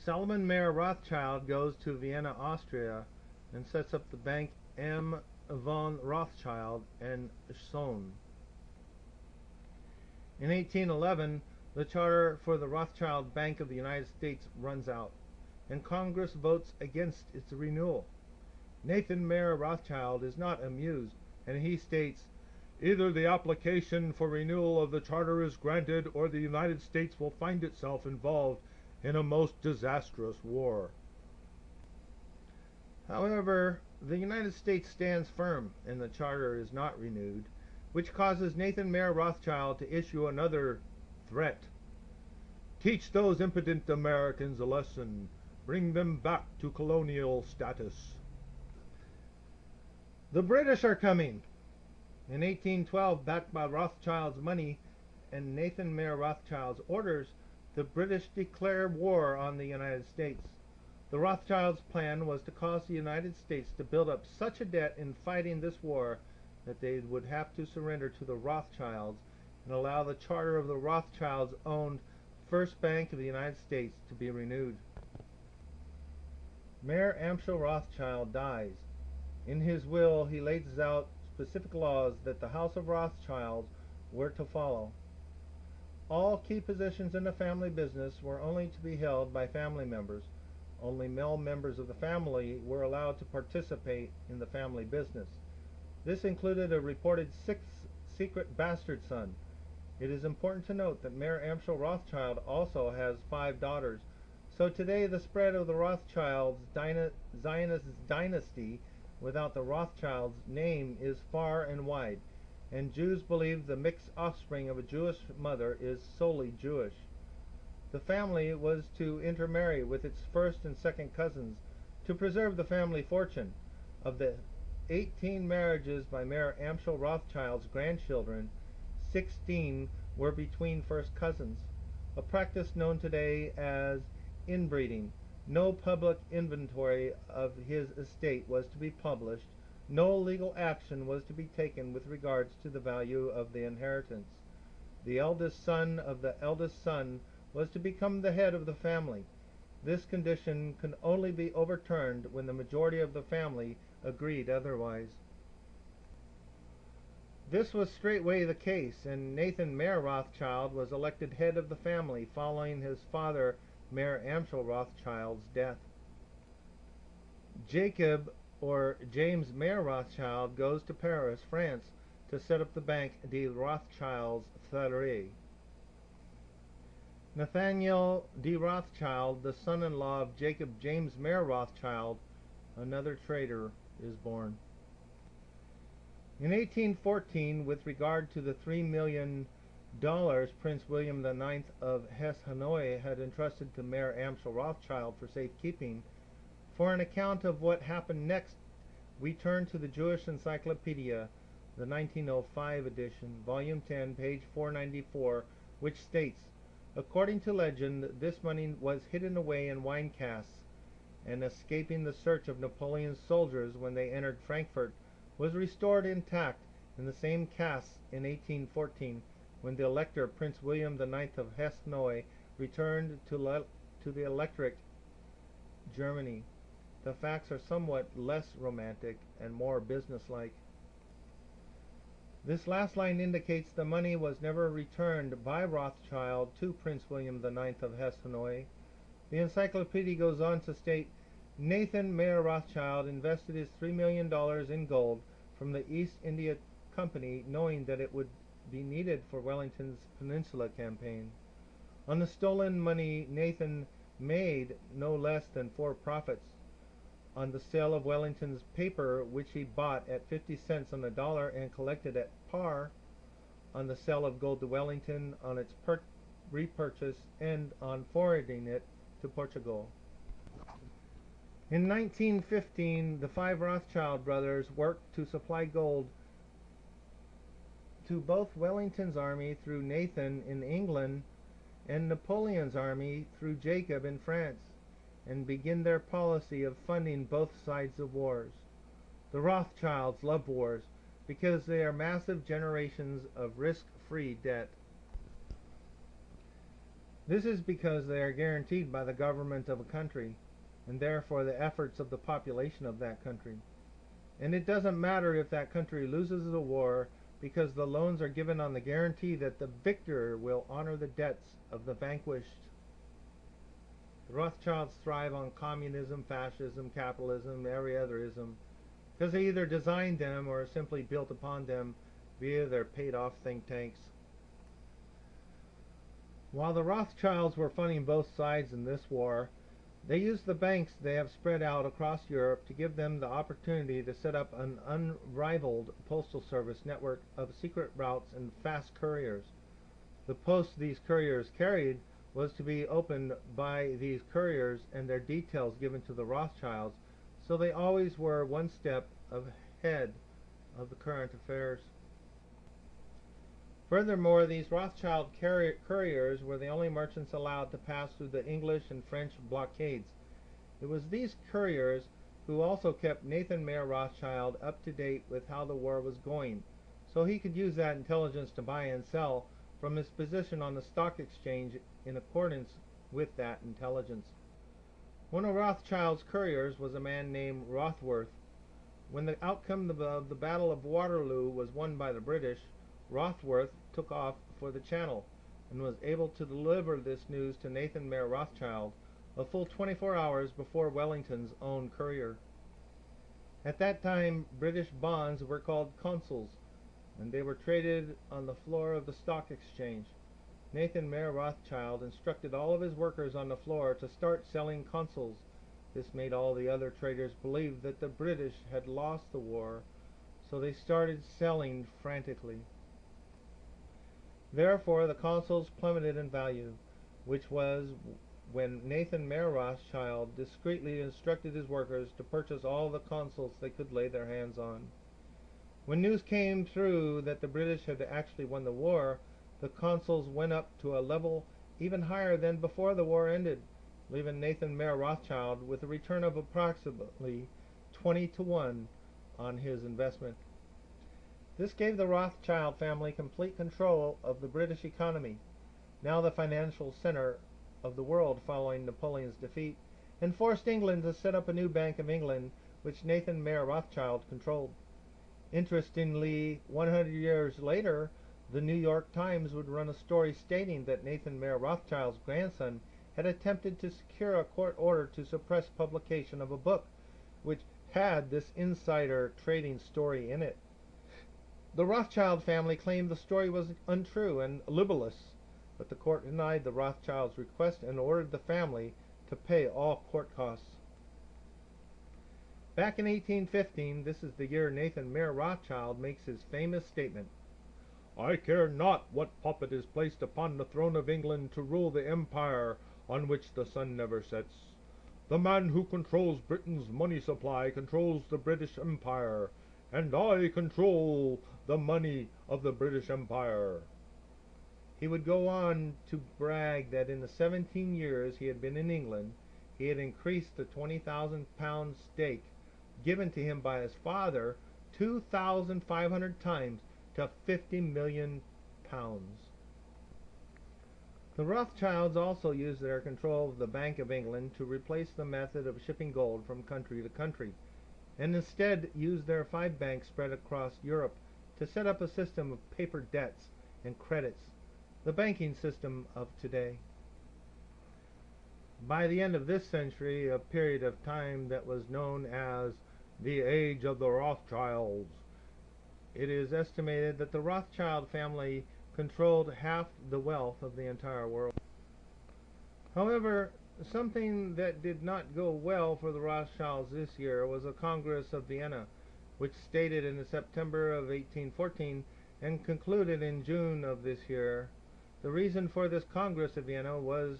Salomon Mayer Rothschild goes to Vienna, Austria, and sets up the bank M. von Rothschild and Sohn. In 1811, the charter for the Rothschild Bank of the United States runs out, and Congress votes against its renewal. Nathan Mayer Rothschild is not amused, and he states, "Either the application for renewal of the charter is granted, or the United States will find itself involved in a most disastrous war." However, the United States stands firm, and the charter is not renewed, which causes Nathan Mayer Rothschild to issue another threat. "Teach those impotent Americans a lesson. Bring them back to colonial status." The British are coming. In 1812, backed by Rothschild's money and Nathan Mayer Rothschild's orders, the British declare war on the United States. The Rothschilds' plan was to cause the United States to build up such a debt in fighting this war that they would have to surrender to the Rothschilds and allow the charter of the Rothschilds owned First Bank of the United States to be renewed. Mayer Amschel Rothschild dies. In his will, he lays out specific laws that the House of Rothschild were to follow. All key positions in the family business were only to be held by family members. Only male members of the family were allowed to participate in the family business. This included a reported sixth secret bastard son. It is important to note that Mayer Amschel Rothschild also has 5 daughters. So today the spread of the Rothschilds Zionist dynasty without the Rothschilds name is far and wide, and Jews believe the mixed offspring of a Jewish mother is solely Jewish. The family was to intermarry with its first and second cousins to preserve the family fortune. Of the 18 marriages by Mayer Amschel Rothschild's grandchildren, 16 were between first cousins, a practice known today as inbreeding. No public inventory of his estate was to be published. No legal action was to be taken with regards to the value of the inheritance. The eldest son of the eldest son was to become the head of the family. This condition could only be overturned when the majority of the family agreed otherwise. This was straightway the case, and Nathan Mayer Rothschild was elected head of the family following his father Mayer Amschel Rothschild's death. Jacob, or James Mayer Rothschild, goes to Paris, France, to set up the Bank des Rothschilds Thierry. Nathaniel de Rothschild, the son-in-law of Jacob James Mayer Rothschild, another traitor, is born. In 1814, with regard to the $3 million Prince William IX of Hesse-Hanoi had entrusted to Mayer Amschel Rothschild for safekeeping, for an account of what happened next, we turn to the Jewish Encyclopedia, the 1905 edition, volume 10, page 494, which states, "According to legend, this money was hidden away in wine casks, and escaping the search of Napoleon's soldiers when they entered Frankfurt, was restored intact in the same casks in 1814, when the Elector Prince William IX of Hesse-Hanoi returned to the Electorate, Germany." The facts are somewhat less romantic and more businesslike. This last line indicates the money was never returned by Rothschild to Prince William IX of Hesse-Hanoi. The encyclopedia goes on to state, Nathan Mayer Rothschild invested his $3 million in gold from the East India Company, knowing that it would be needed for Wellington's Peninsula campaign. On the stolen money, Nathan made no less than 4 profits. On the sale of Wellington's paper, which he bought at 50 cents on the dollar and collected at par, on the sale of gold to Wellington, on its repurchase, and on forwarding it to Portugal. In 1915, the 5 Rothschild brothers worked to supply gold to both Wellington's army through Nathan in England and Napoleon's army through Jacob in France, and begin their policy of funding both sides of wars. The Rothschilds love wars because they are massive generations of risk-free debt. This is because they are guaranteed by the government of a country, and therefore the efforts of the population of that country. And it doesn't matter if that country loses the war, because the loans are given on the guarantee that the victor will honor the debts of the vanquished. The Rothschilds thrive on communism, fascism, capitalism, every other ism, because they either designed them or simply built upon them via their paid-off think tanks. While the Rothschilds were funding both sides in this war, they used the banks they have spread out across Europe to give them the opportunity to set up an unrivaled postal service network of secret routes and fast couriers. The post these couriers carried was to be opened by these couriers and their details given to the Rothschilds, so they always were one step ahead of the current affairs. Furthermore, these Rothschild couriers were the only merchants allowed to pass through the English and French blockades. It was these couriers who also kept Nathan Mayer Rothschild up to date with how the war was going, so he could use that intelligence to buy and sell from his position on the stock exchange in accordance with that intelligence. One of Rothschild's couriers was a man named Rothworth. When the outcome of the Battle of Waterloo was won by the British, Rothworth took off for the Channel and was able to deliver this news to Nathan Mayer Rothschild a full 24 hours before Wellington's own courier. At that time, British bonds were called consols, and they were traded on the floor of the stock exchange. Nathan Mayer Rothschild instructed all of his workers on the floor to start selling consols. This made all the other traders believe that the British had lost the war, so they started selling frantically. Therefore, the consols plummeted in value, which was when Nathan Mayer Rothschild discreetly instructed his workers to purchase all the consols they could lay their hands on. When news came through that the British had actually won the war, the consols went up to a level even higher than before the war ended, leaving Nathan Mayer Rothschild with a return of approximately 20 to 1 on his investment. This gave the Rothschild family complete control of the British economy, now the financial center of the world following Napoleon's defeat, and forced England to set up a new Bank of England, which Nathan Mayer Rothschild controlled. Interestingly, 100 years later, the New York Times would run a story stating that Nathan Mayer Rothschild's grandson had attempted to secure a court order to suppress publication of a book which had this insider trading story in it. The Rothschild family claimed the story was untrue and libelous, but the court denied the Rothschilds' request and ordered the family to pay all court costs. Back in 1815, this is the year Nathan Mayer Rothschild makes his famous statement, "I care not what puppet is placed upon the throne of England to rule the empire on which the sun never sets. The man who controls Britain's money supply controls the British Empire, and I control the money of the British Empire." He would go on to brag that in the 17 years he had been in England, he had increased the £20,000 stake given to him by his father 2,500 times to £50 million. The Rothschilds also used their control of the Bank of England to replace the method of shipping gold from country to country, and instead used their 5 banks spread across Europe to set up a system of paper debts and credits, the banking system of today. By the end of this century, a period of time that was known as the Age of the Rothschilds, it is estimated that the Rothschild family controlled half the wealth of the entire world. However, something that did not go well for the Rothschilds this year was a Congress of Vienna, which stated in September of 1814 and concluded in June of this year. The reason for this Congress of Vienna was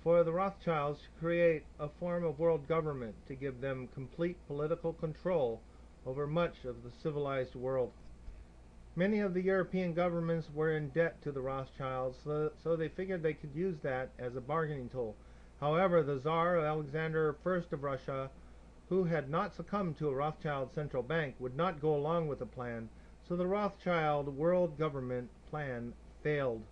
for the Rothschilds to create a form of world government to give them complete political control over much of the civilized world. Many of the European governments were in debt to the Rothschilds, so they figured they could use that as a bargaining tool. However, the Tsar Alexander I of Russia, who had not succumbed to a Rothschild central bank, would not go along with the plan, so the Rothschild world government plan failed.